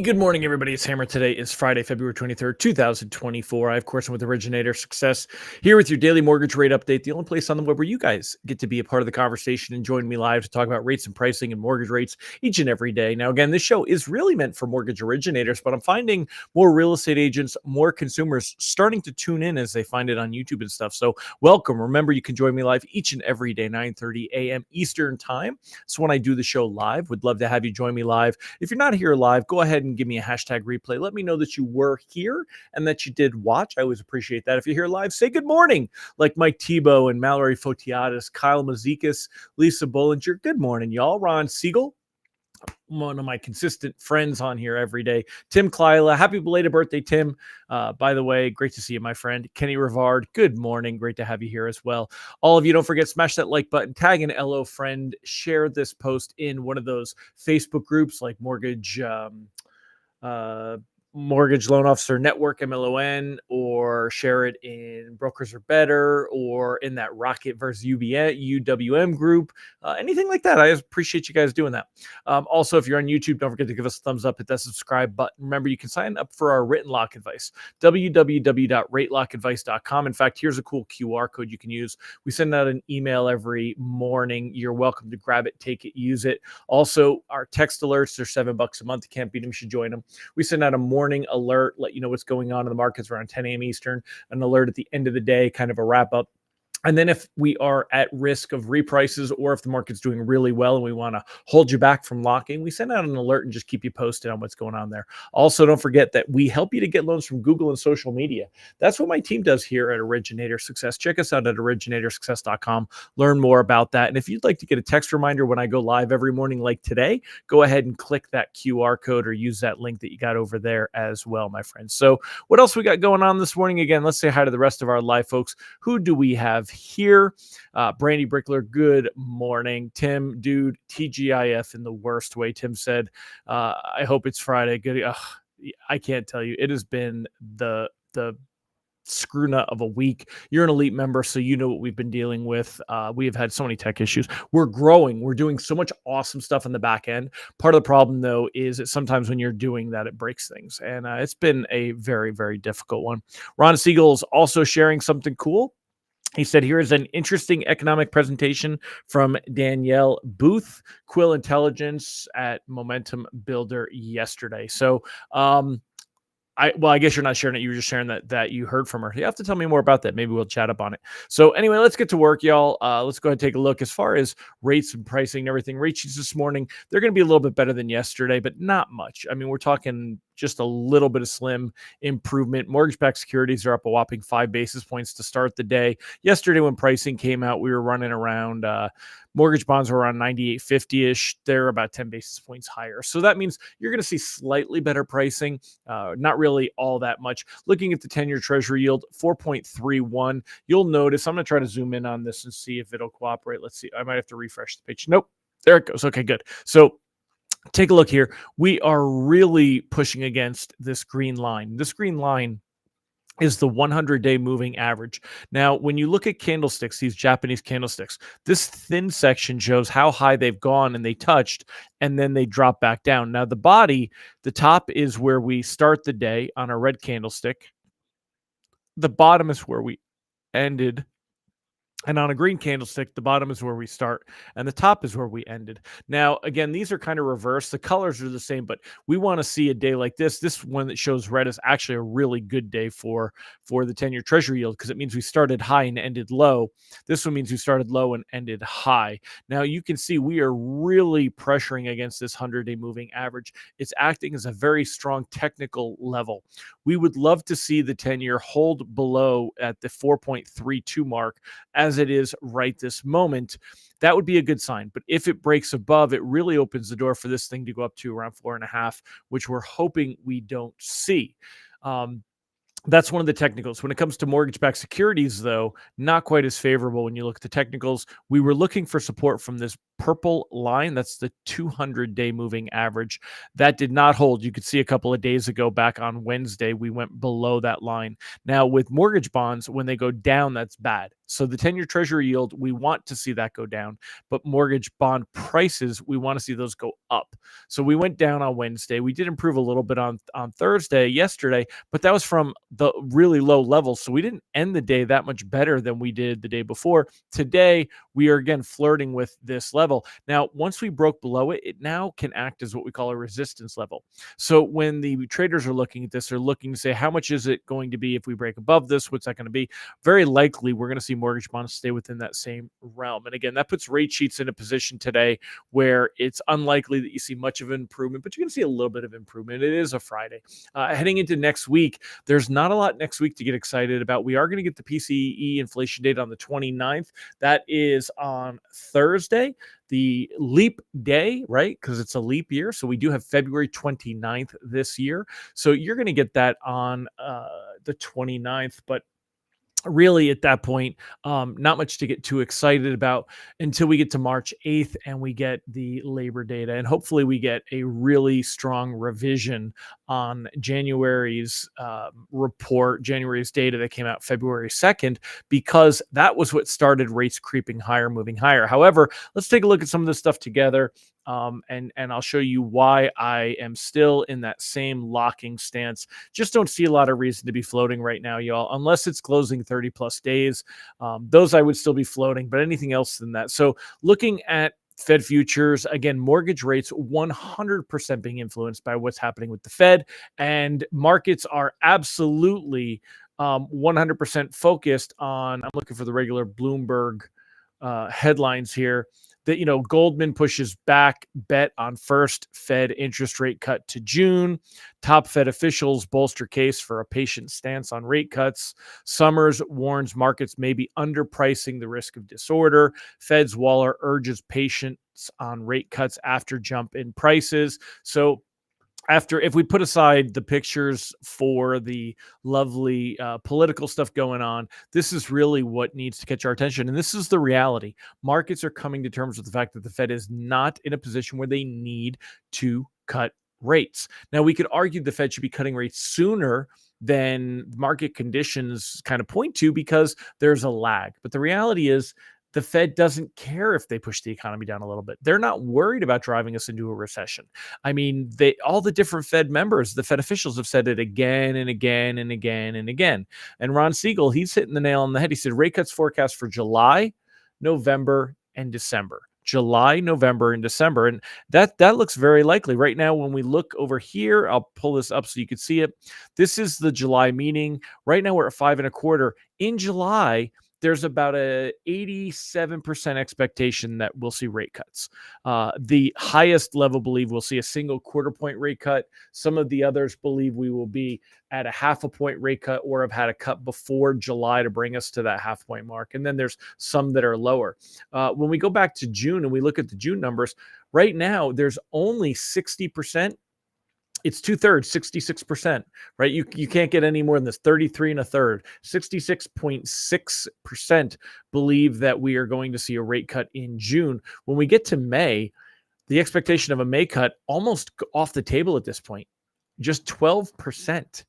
Good morning, everybody. It's Hammer. Today is Friday, February 23rd, 2024. I, of course, am with Originator Success here with your daily mortgage rate update, the only place on the web where you guys get to be a part of the conversation and join me live to talk about rates and pricing and mortgage rates each and every day. Now, again, this show is really meant for mortgage originators, but I'm finding more real estate agents, more consumers starting to tune in as they find it on YouTube and stuff. So welcome. Remember, you can join me live each and every day, 9:30 a.m. Eastern time. So when I do the show live, would love to have you join me live. If you're not here live, go ahead and give me a hashtag replay. Let me know that you were here and that you did watch. I always appreciate that. If you're here live, say good morning, like Mike Tebow and Mallory Fotiadis, Kyle Mazikas, Lisa Bollinger. Good morning, y'all. Ron Siegel, one of my consistent friends on here every day. Tim Klyla, happy belated birthday, Tim. By the way, great to see you, my friend. Kenny Rivard, good morning. Great to have you here as well. All of you, don't forget, smash that like button, tag an LO friend, share this post in one of those Facebook groups like Mortgage Loan Officer Network, MLON, or share it in Brokers Are Better, or in that Rocket versus UWM group, anything like that. I appreciate you guys doing that. Also, if you're on YouTube, don't forget to give us a thumbs up, hit that subscribe button. Remember, you can sign up for our written lock advice, www.ratelockadvice.com. In fact, here's a cool QR code you can use. We send out an email every morning. You're welcome to grab it, take it, use it. Also, our text alerts, they're $7 a month. You can't beat them. You should join them. We send out a morning alert, let you know what's going on in the markets around 10 a.m. Eastern, an alert at the end of the day, kind of a wrap up. And then if we are at risk of reprices, or if the market's doing really well and we want to hold you back from locking, we send out an alert and just keep you posted on what's going on there. Also, don't forget that we help you to get loans from Google and social media. That's what my team does here at Originator Success. Check us out at originatorssuccess.com. Learn more about that. And if you'd like to get a text reminder when I go live every morning like today, go ahead and click that QR code or use that link that you got over there as well, my friends. So what else we got going on this morning? Again, let's say hi to the rest of our live folks. Who do we have here? Brandy Brickler, good morning. Tim, dude, TGIF in the worst way. Tim said, I hope it's Friday. Good. I can't tell you. It has been the screw nut of a week. You're an elite member, so you know what we've been dealing with. We have had so many tech issues. We're growing. We're doing so much awesome stuff on the back end. Part of the problem, though, is that sometimes when you're doing that, it breaks things. And it's been a very, very difficult one. Ron Siegel is also sharing something cool. He said, here is an interesting economic presentation from Danielle Booth, Quill Intelligence at Momentum Builder yesterday. So, I guess you're not sharing it. You were just sharing that you heard from her. You have to tell me more about that. Maybe we'll chat up on it. So anyway, let's get to work, y'all. Let's go ahead and take a look. As far as rates and pricing and everything, rate sheets this morning, they're going to be a little bit better than yesterday, but not much. I mean, we're talking just a little bit of slim improvement. Mortgage-backed securities are up a whopping 5 basis points to start the day. Yesterday, when pricing came out, we were running around mortgage bonds were around 98.50-ish. They're about 10 basis points higher. So that means you're going to see slightly better pricing, not really all that much. Looking at the 10-year Treasury yield, 4.31. You'll notice, I'm going to try to zoom in on this and see if it'll cooperate. Let's see. I might have to refresh the page. Nope. There it goes. Okay, good. So take a look here. We are really pushing against this green line. This green line is the 100-day moving average. Now, when you look at candlesticks, these Japanese candlesticks, this thin section shows how high they've gone and they touched, and then they drop back down. Now, the body, the top is where we start the day on a red candlestick. The bottom is where we ended. And on a green candlestick, the bottom is where we start and the top is where we ended. Now, again, these are kind of reversed. The colors are the same, but we want to see a day like this. This one that shows red is actually a really good day for the 10-year Treasury yield, because it means we started high and ended low. This one means we started low and ended high. Now, you can see we are really pressuring against this 100-day moving average. It's acting as a very strong technical level. We would love to see the 10-year hold below at the 4.32 mark as it is right this moment. That would be a good sign. But if it breaks above, it really opens the door for this thing to go up to around 4.5, which we're hoping we don't see. That's one of the technicals. When it comes to mortgage-backed securities, though, not quite as favorable when you look at the technicals. We were looking for support from this purple line. That's the 200-day moving average. That did not hold. You could see a couple of days ago, back on Wednesday, we went below that line. Now, with mortgage bonds, when they go down, that's bad. So the 10-year treasury yield, we want to see that go down, but mortgage bond prices, we want to see those go up. So we went down on Wednesday. We did improve a little bit on Thursday, yesterday, but that was from the really low levels. So we didn't end the day that much better than we did the day before. Today, we are again flirting with this level. Now, once we broke below it, it now can act as what we call a resistance level. So when the traders are looking at this, they're looking to say, how much is it going to be if we break above this? What's that going to be? Very likely, we're going to see mortgage bonds stay within that same realm. And again, that puts rate sheets in a position today where it's unlikely that you see much of an improvement, but you're going to see a little bit of improvement. It is a Friday. Heading into next week, there's not a lot next week to get excited about. We are going to get the PCE inflation data on the 29th. That is on Thursday, the leap day, right? Because it's a leap year. So we do have February 29th this year. So you're going to get that on the 29th, but really at that point, not much to get too excited about until we get to March 8th and we get the labor data. And hopefully we get a really strong revision on January's report, January's data that came out February 2nd, because that was what started rates creeping higher, moving higher. However, let's take a look at some of this stuff together. And I'll show you why I am still in that same locking stance. Just don't see a lot of reason to be floating right now, y'all, unless it's closing 30 plus days. Those I would still be floating, but anything else than that. So looking at Fed futures, again, mortgage rates 100% being influenced by what's happening with the Fed, and markets are absolutely 100% focused on, I'm looking for the regular Bloomberg headlines here, that, Goldman pushes back bet on first Fed interest rate cut to June. Top Fed officials bolster case for a patient stance on rate cuts. Summers warns markets may be underpricing the risk of disorder. Fed's Waller urges patience on rate cuts after jump in prices. So if we put aside the pictures for the lovely political stuff going on, this is really what needs to catch our attention. And this is the reality. Markets are coming to terms with the fact that the Fed is not in a position where they need to cut rates. Now, we could argue the Fed should be cutting rates sooner than market conditions kind of point to, because there's a lag. But the reality is, the Fed doesn't care if they push the economy down a little bit. They're not worried about driving us into a recession. I mean, all the different Fed members, the Fed officials have said it again and again and again and again. And Ron Siegel, he's hitting the nail on the head. He said rate cuts forecast for July, November, and December. July, November, and December. And that looks very likely. Right now, when we look over here, I'll pull this up so you can see it. This is the July meeting. Right now, we're at 5.25. In July, there's about a 87% expectation that we'll see rate cuts. The highest level believe we'll see a single quarter point rate cut. Some of the others believe we will be at a half a point rate cut or have had a cut before July to bring us to that half point mark. And then there's some that are lower. When we go back to June and we look at the June numbers, right now there's only 60%. It's 2/3, 66%, right? You can't get any more than this. 33 1/3, 66.6% believe that we are going to see a rate cut in June. When we get to May, the expectation of a May cut almost off the table at this point, just 12%,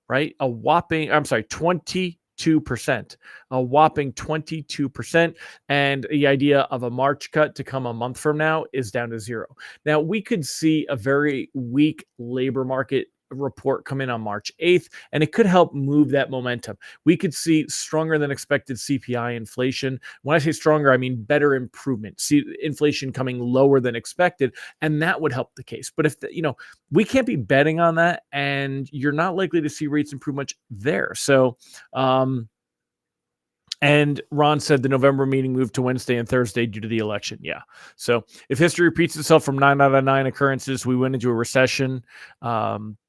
right? 22%, a whopping 22%. And the idea of a March cut to come a month from now is down to zero. Now, we could see a very weak labor market report come in on March 8th, and it could help move that momentum. We could see stronger than expected CPI inflation. When I say stronger, I mean better improvement. See inflation coming lower than expected, and that would help the case. But if we can't be betting on that, and you're not likely to see rates improve much there. So, and Ron said the November meeting moved to Wednesday and Thursday due to the election. Yeah. So if history repeats itself from 9 out of 9 occurrences, we went into a recession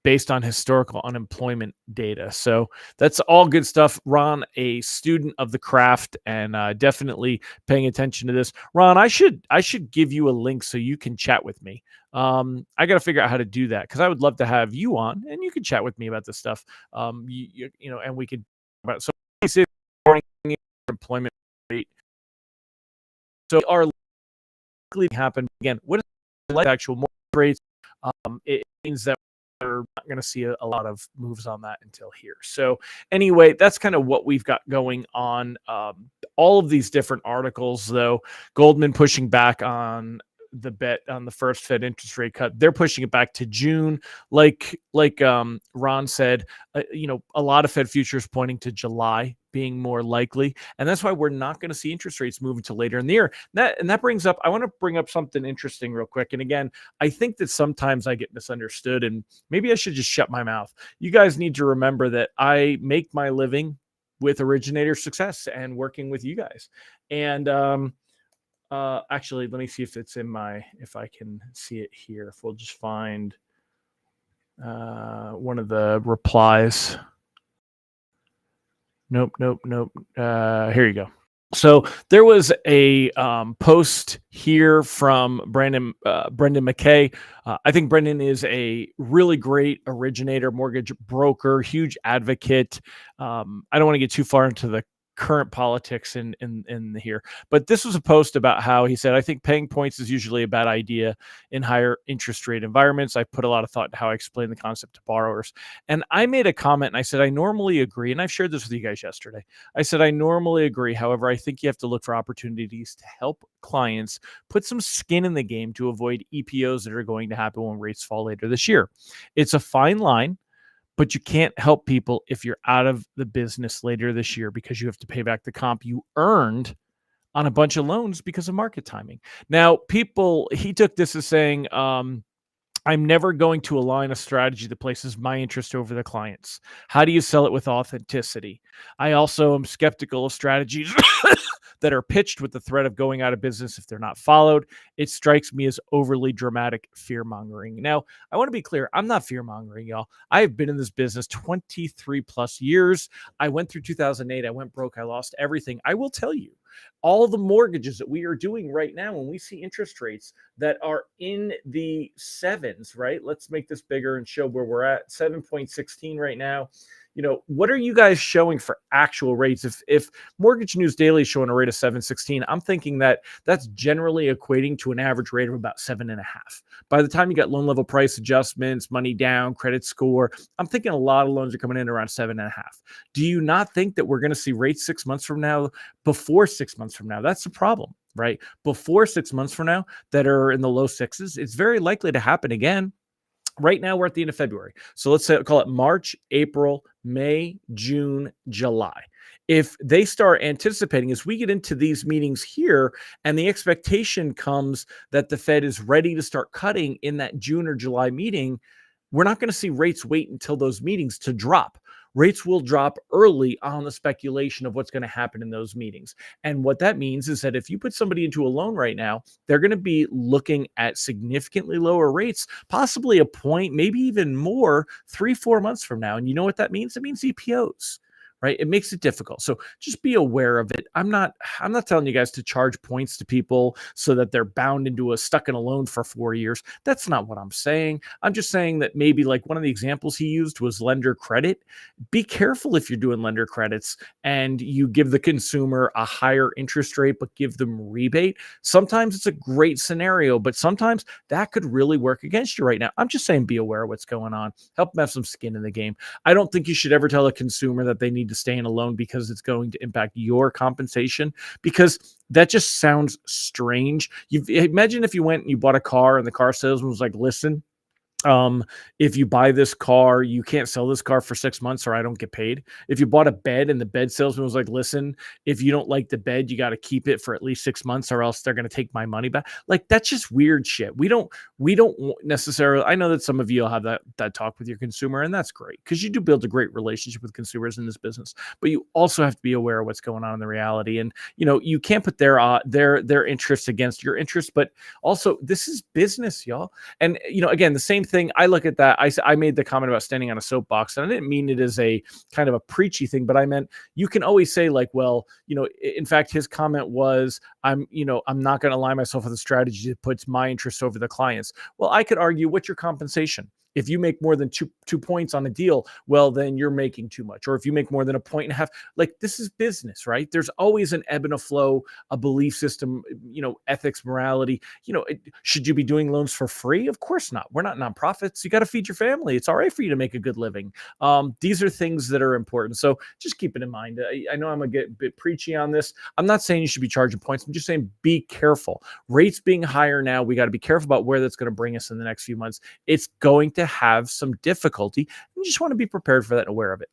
based on historical unemployment data. So that's all good stuff. Ron, a student of the craft and definitely paying attention to this. Ron, I should give you a link so you can chat with me. I got to figure out how to do that, because I would love to have you on and you can chat with me about this stuff. And we could talk about it. So employment rate. So are likely to happen again. What is like actual mortgage rates? It means that we're not going to see a lot of moves on that until here. So anyway, that's kind of what we've got going on all of these different articles, though, Goldman pushing back on the bet on the first Fed interest rate cut. They're pushing it back to June. Like Ron said, a lot of Fed futures pointing to July being more likely, and that's why we're not going to see interest rates move until later in the year. That brings up. I want to bring up something interesting real quick. And again, I think that sometimes I get misunderstood, and maybe I should just shut my mouth. You guys need to remember that I make my living with originator success and working with you guys. And actually, let me see if it's if I can see it here. If we'll just find one of the replies. Nope. Here you go. So there was a post here from Brendan McKay. I think Brendan is a really great originator, mortgage broker, huge advocate. I don't want to get too far into the current politics in here, but this was a post about how he said, I think paying points is usually a bad idea in higher interest rate environments. I put a lot of thought into how I explain the concept to borrowers. And I made a comment and I said, I normally agree. And I've shared this with you guys yesterday. I said, I normally agree. However, I think you have to look for opportunities to help clients put some skin in the game to avoid EPOs that are going to happen when rates fall later this year. It's a fine line, but you can't help people if you're out of the business later this year because you have to pay back the comp you earned on a bunch of loans because of market timing. Now, he took this as saying, I'm never going to align a strategy that places my interest over the client's. How do you sell it with authenticity? I also am skeptical of strategies that are pitched with the threat of going out of business if they're not followed. It strikes me as overly dramatic fear-mongering. Now, I want to be clear. I'm not fear-mongering, y'all. I have been in this business 23 plus years. I went through 2008. I went broke. I lost everything. I will tell you, all the mortgages that we are doing right now, when we see interest rates that are in the sevens, right? Let's make this bigger and show where we're at. 7.16 right now. What are you guys showing for actual rates? If Mortgage News Daily is showing a rate of 7.16, I'm thinking that that's generally equating to an average rate of about 7.5. By the time you got loan level price adjustments, money down, credit score, I'm thinking a lot of loans are coming in around 7.5. Do you not think that we're going to see rates 6 months from now, before 6 months from now? That's the problem, right? Before 6 months from now that are in the low sixes, it's very likely to happen again. Right now, we're at the end of February. So let's call it March, April, May, June, July. If they start anticipating as we get into these meetings here and the expectation comes that the Fed is ready to start cutting in that June or July meeting, we're not going to see rates wait until those meetings to drop. Rates will drop early on the speculation of what's going to happen in those meetings. And what that means is that if you put somebody into a loan right now, they're going to be looking at significantly lower rates, possibly a point, maybe even more 3-4 months from now. And you know what that means? It means EPOs. Right? It makes it difficult. So just be aware of it. I'm not telling you guys to charge points to people so that they're bound into stuck in a loan for 4 years. That's not what I'm saying. I'm just saying that maybe like one of the examples he used was lender credit. Be careful if you're doing lender credits and you give the consumer a higher interest rate, but give them rebate. Sometimes it's a great scenario, but sometimes that could really work against you right now. I'm just saying, be aware of what's going on. Help them have some skin in the game. I don't think you should ever tell a consumer that they need to stay in a loan because it's going to impact your compensation, because that just sounds strange. Imagine if you went and you bought a car and the car salesman was like, listen, if you buy this car, you can't sell this car for 6 months or I don't get paid. If you bought a bed and the bed salesman was like, listen, if you don't like the bed, you got to keep it for at least 6 months or else they're going to take my money back. Like, that's just weird shit. We don't necessarily, I know that some of you will have that talk with your consumer, and that's great because you do build a great relationship with consumers in this business, but you also have to be aware of what's going on in the reality. And, you can't put their interests against your interests, but also this is business, y'all. And, again, the same thing. I look at that. I made the comment about standing on a soapbox, and I didn't mean it as a kind of a preachy thing, but I meant you can always say like, well, in fact, his comment was, I'm not going to align myself with a strategy that puts my interests over the clients. Well, I could argue, what's your compensation? If you make more than two points on a deal, well, then you're making too much. Or if you make more than a point and a half, like this is business, right? There's always an ebb and a flow, a belief system, ethics, morality. Should you be doing loans for free? Of course not. We're not nonprofits. You got to feed your family. It's all right for you to make a good living. These are things that are important. So just keep it in mind. I know I'm going to get a bit preachy on this. I'm not saying you should be charging points. I'm just saying be careful. Rates being higher now, we got to be careful about where that's going to bring us in the next few months. It's going to have some difficulty. You just want to be prepared for that and aware of it.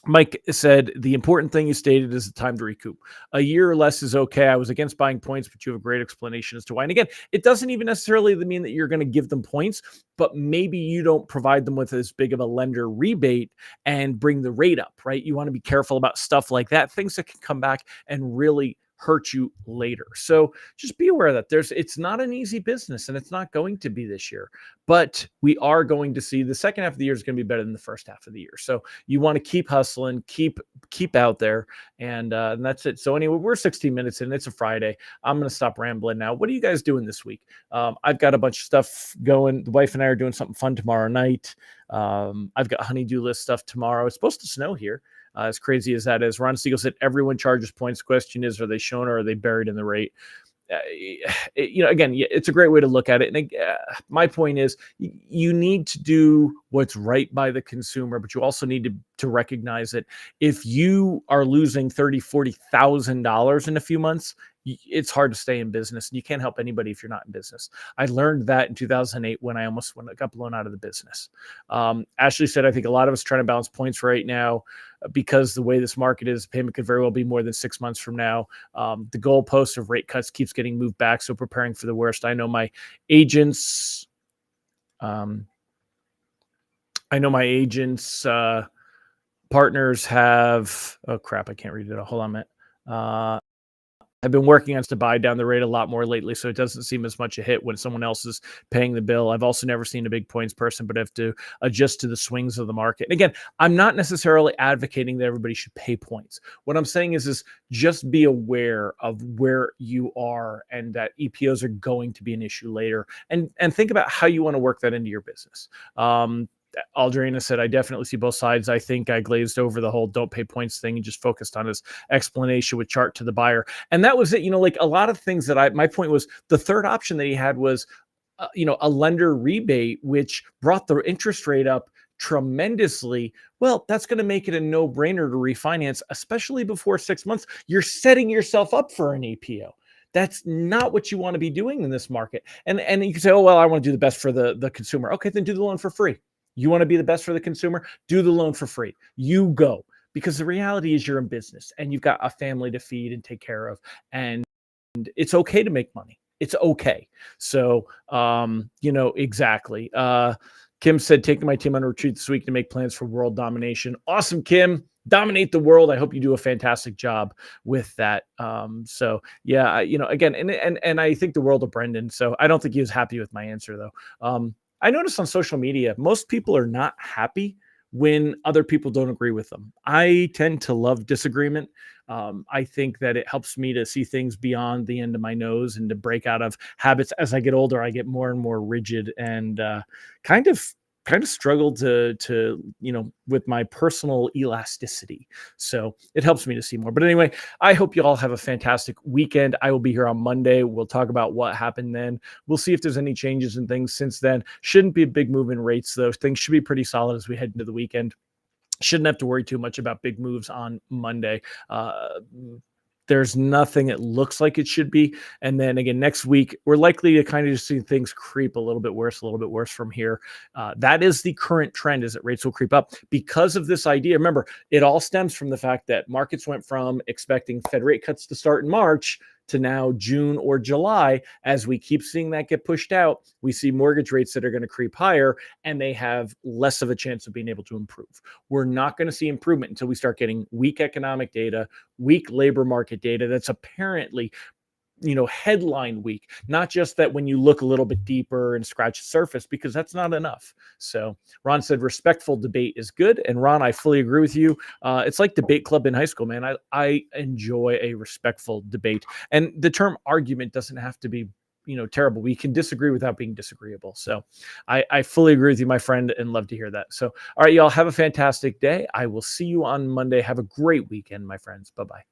Mike said, the important thing you stated is the time to recoup. A year or less is okay. I was against buying points, but you have a great explanation as to why. And again, it doesn't even necessarily mean that you're going to give them points, but maybe you don't provide them with as big of a lender rebate and bring the rate up, right? You want to be careful about stuff like that, things that can come back and really hurt you later. So just be aware that it's not an easy business, and it's not going to be this year, but we are going to see the second half of the year is going to be better than the first half of the year. So you want to keep hustling, keep out there, and that's it. So anyway, we're 16 minutes in. It's a Friday. I'm going to stop rambling now. What are you guys doing this week? I've got a bunch of stuff going. The wife and I are doing something fun tomorrow night. I've got honey-do list stuff tomorrow. It's supposed to snow here. As crazy as that is, Ron Siegel said everyone charges points. The question is, are they shown or are they buried in the rate? Again, it's a great way to look at it. And my point is, you need to do what's right by the consumer, but you also need to recognize that if you are losing $30,000-$40,000 in a few months, it's hard to stay in business, and you can't help anybody if you're not in business. I learned that in 2008 when I almost got blown out of the business. Ashley said, I think a lot of us trying to balance points right now because the way this market is, payment could very well be more than 6 months from now. The goalpost of rate cuts keeps getting moved back, so preparing for the worst. I know my agents, partners have, oh crap, I can't read it. Hold on a minute. I've been working on to buy down the rate a lot more lately, so it doesn't seem as much a hit when someone else is paying the bill. I've also never seen a big points person, but I have to adjust to the swings of the market. And again, I'm not necessarily advocating that everybody should pay points. What I'm saying is just be aware of where you are and that EPOs are going to be an issue later, and think about how you want to work that into your business. Aldrina said, I definitely see both sides. I think I glazed over the whole don't pay points thing and just focused on his explanation with chart to the buyer. And that was it. Like a lot of things that my point was the third option that he had was, a lender rebate, which brought the interest rate up tremendously. Well, that's going to make it a no-brainer to refinance, especially before 6 months. You're setting yourself up for an EPO. That's not what you want to be doing in this market. And you can say, oh, well, I want to do the best for the consumer. Okay, then do the loan for free. You want to be the best for the consumer? Do the loan for free. You go. Because the reality is you're in business and you've got a family to feed and take care of. And it's okay to make money. It's okay. So, exactly. Kim said, taking my team on a retreat this week to make plans for world domination. Awesome, Kim. Dominate the world. I hope you do a fantastic job with that. Again, and I think the world of Brendan. So I don't think he was happy with my answer, though. I noticed on social media, most people are not happy when other people don't agree with them. I tend to love disagreement. I think that it helps me to see things beyond the end of my nose and to break out of habits. As I get older, I get more and more rigid and kind of struggle to with my personal elasticity. So it helps me to see more. But anyway, I hope you all have a fantastic weekend. I will be here on Monday. We'll talk about what happened then. We'll see if there's any changes and things since then. Shouldn't be a big move in rates, though. Things should be pretty solid as we head into the weekend. Shouldn't have to worry too much about big moves on Monday. There's nothing it looks like it should be. And then again, next week, we're likely to kind of just see things creep a little bit worse from here. That is the current trend, is that rates will creep up because of this idea. Remember, it all stems from the fact that markets went from expecting Fed rate cuts to start in March to now June or July. As we keep seeing that get pushed out, we see mortgage rates that are going to creep higher, and they have less of a chance of being able to improve. We're not going to see improvement until we start getting weak economic data, weak labor market data that's apparently headline week, not just that when you look a little bit deeper and scratch the surface, because that's not enough. So Ron said respectful debate is good. And Ron, I fully agree with you. It's like debate club in high school, man. I enjoy a respectful debate. And the term argument doesn't have to be terrible. We can disagree without being disagreeable. So I fully agree with you, my friend, and love to hear that. So, all right, y'all, have a fantastic day. I will see you on Monday. Have a great weekend, my friends. Bye-bye.